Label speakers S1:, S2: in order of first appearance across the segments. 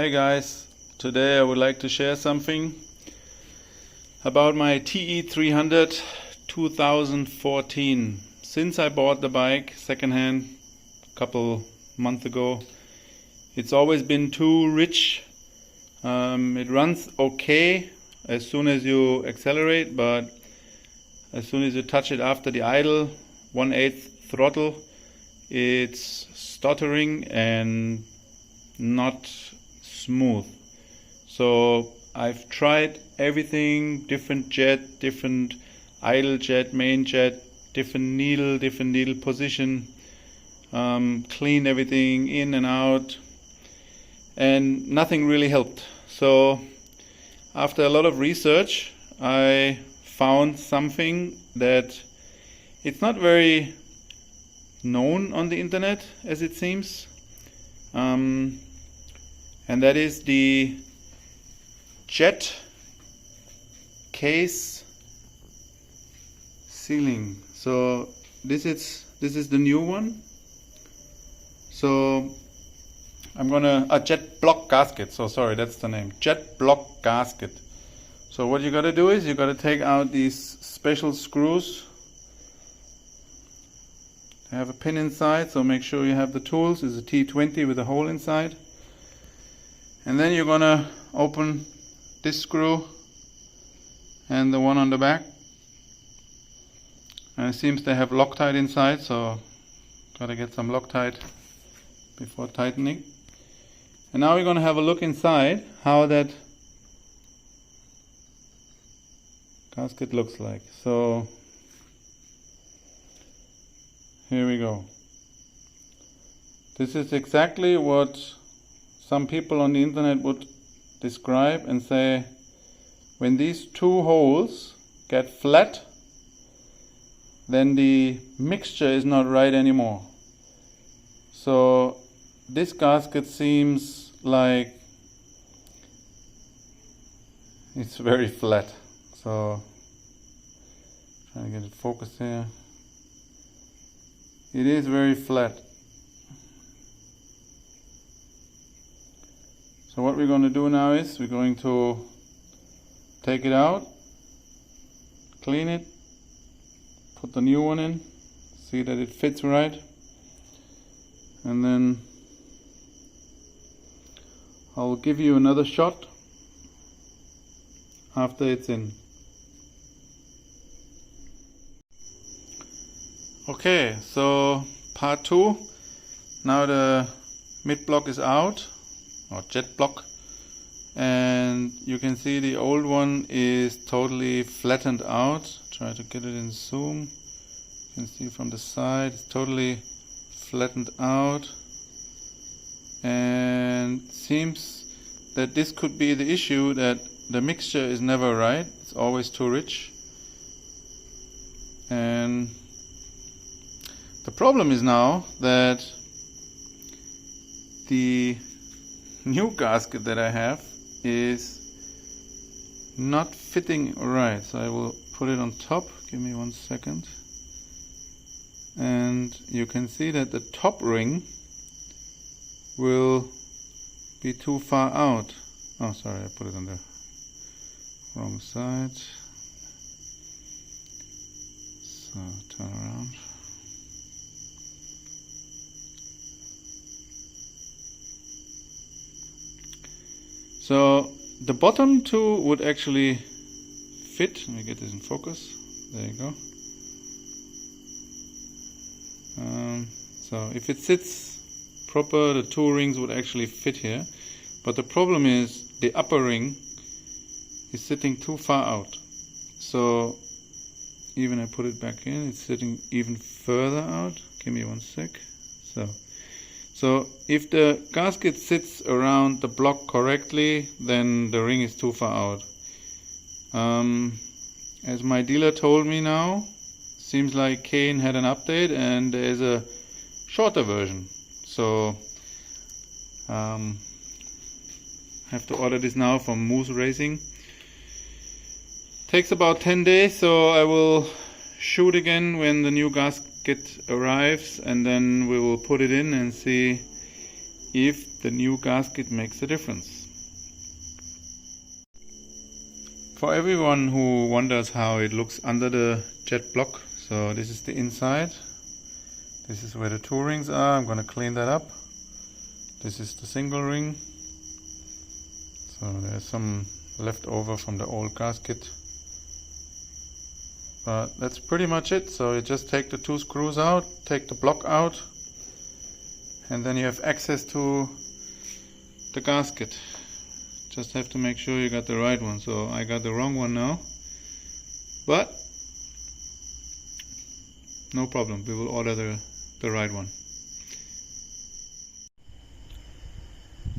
S1: Hey guys, today I would like to share something about my TE300 2014. Since I bought the bike secondhand a couple months ago, it's always been too rich. It runs okay as soon as you accelerate, but as soon as you touch it after the idle, 1/8 throttle, it's stuttering and not smooth. So I've tried everything, different jet, different idle jet, main jet, different needle position, cleaned everything in and out, and nothing really helped. So after a lot of research, I found something that it's not very known on the internet as it seems, and that is the jet case sealing. So this is the new one. So I'm gonna a jet block gasket. So sorry, that's the name, jet block gasket. So what you gotta do is you gotta take out these special screws. They have a pin inside, so make sure you have the tools. It's a T20 with a hole inside. And then you're gonna open this screw and the one on the back. And it seems they have Loctite inside, so gotta get some Loctite before tightening. And now we're gonna have a look inside how that gasket looks like. So here we go. This is exactly what some people on the internet would describe and say, when these two holes get flat, then the mixture is not right anymore. So this gasket seems like it's very flat. So trying to get it focused here. It is very flat. So what we're going to do now is we're going to take it out, clean it, put the new one in, see that it fits right, and then I'll give you another shot after it's in. Okay, so part 2. Now the mid block is out, or jet block, and you can see the old one is totally flattened out. Try to get it in zoom. You can see from the side it's totally flattened out, and seems that this could be the issue, that the mixture is never right. It's always too rich. And the problem is now that the new gasket that I have is not fitting right. So I will put it on top. Give me 1 second. And you can see that the top ring will be too far out. Oh, sorry, I put it on the wrong side. So turn around. So the bottom two would actually fit. Let me get this in focus. There you go. So if it sits proper, the two rings would actually fit here. But the problem is the upper ring is sitting too far out. So even I put it back in, it's sitting even further out. Give me 1 sec. So if the gasket sits around the block correctly, then the ring is too far out. As my dealer told me now, seems like Kane had an update and there's a shorter version. So have to order this now from Moose Racing. Takes about 10 days, so I will shoot again when the new gasket arrives, and then we will put it in and see if the new gasket makes a difference. For everyone who wonders how it looks under the jet block, so this is the inside. This is where the two rings are. I'm going to clean that up. This is the single ring. So there's some left over from the old gasket. But that's pretty much it. So you just take the two screws out, take the block out, and then you have access to the gasket. Just have to make sure you got the right one. So I got the wrong one now, but no problem, we will order the right one.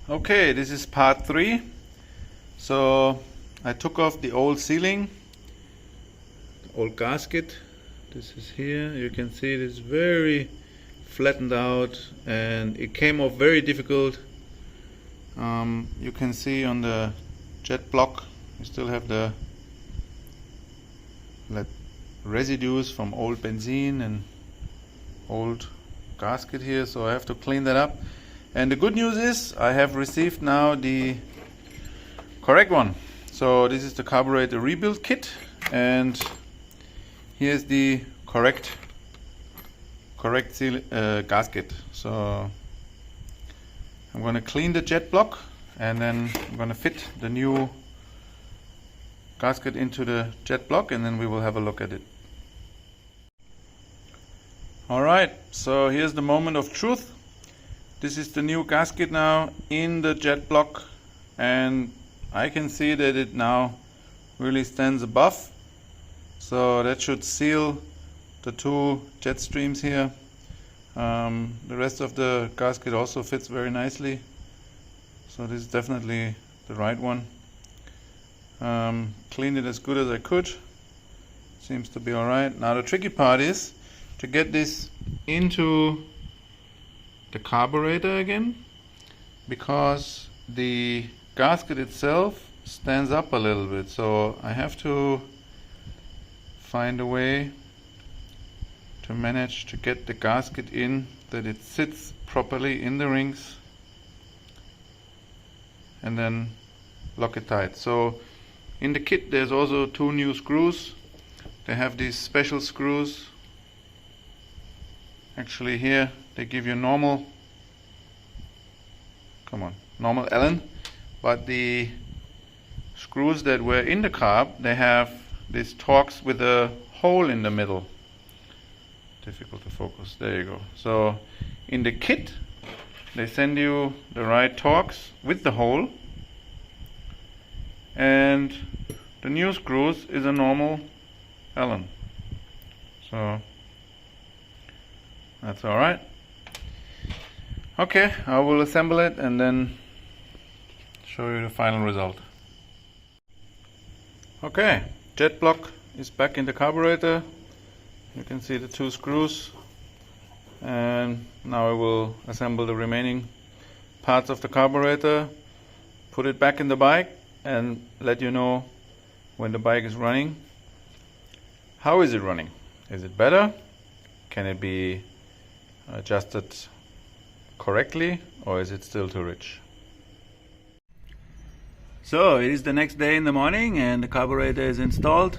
S1: Okay, this is part 3. So I took off the old sealing, the old gasket. This is here, you can see it is very flattened out and it came off very difficult. You can see on the jet block you still have the residues from old benzene and old gasket here, so I have to clean that up. And the good news is I have received now the correct one. So this is the carburetor rebuild kit, and here's the correct gasket. So I'm going to clean the jet block and then I'm going to fit the new gasket into the jet block, and then we will have a look at it. Alright, so here's the moment of truth. This is the new gasket now in the jet block, and I can see that it now really stands above. So that should seal the two jet streams here. The rest of the gasket also fits very nicely. So this is definitely the right one. Cleaned it as good as I could. Seems to be alright. Now the tricky part is to get this into the carburetor again, because the gasket itself stands up a little bit. So I have to find a way to manage to get the gasket in that it sits properly in the rings and then lock it tight. So in the kit there's also 2 new screws. They have these special screws. Actually here they give you normal Allen, but the screws that were in the carb, they have these Torx with a hole in the middle. Difficult to focus, there you go. So in the kit they send you the right Torx with the hole, and the new screws is a normal Allen. So that's alright. Okay, I will assemble it and then show you the final result. Okay, jet block is back in the carburetor. You can see the 2 screws, and now I will assemble the remaining parts of the carburetor, put it back in the bike, and let you know when the bike is running. How is it running? Is it better? Can it be adjusted correctly, or is it still too rich? So it is the next day in the morning and the carburetor is installed.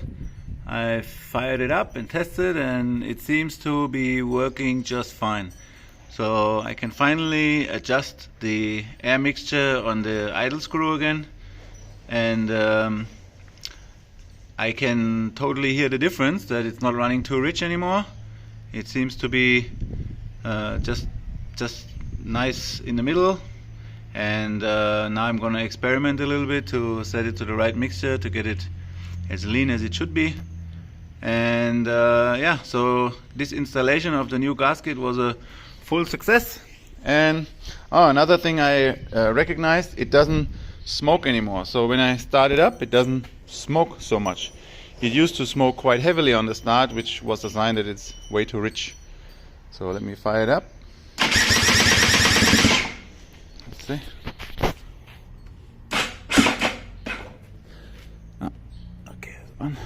S1: I fired it up and tested, and it seems to be working just fine. So I can finally adjust the air mixture on the idle screw again, and I can totally hear the difference, that it's not running too rich anymore. It seems to be just nice in the middle, and now I'm gonna experiment a little bit to set it to the right mixture to get it as lean as it should be. And yeah, so this installation of the new gasket was a full success. And another thing I recognized, it doesn't smoke anymore. So when I start it up, it doesn't smoke so much. It used to smoke quite heavily on the start, which was a sign that it's way too rich. So let me fire it up. Let's see. Oh, okay, that's one.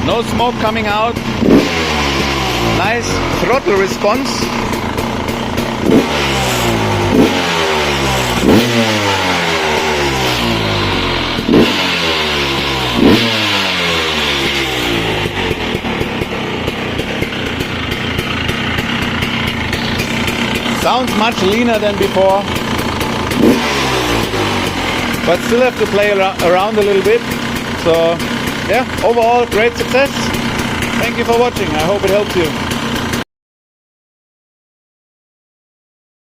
S1: No smoke coming out. Nice throttle response. Sounds much leaner than before, but still have to play around a little bit. So yeah, overall great success. Thank you for watching. I hope it helps you.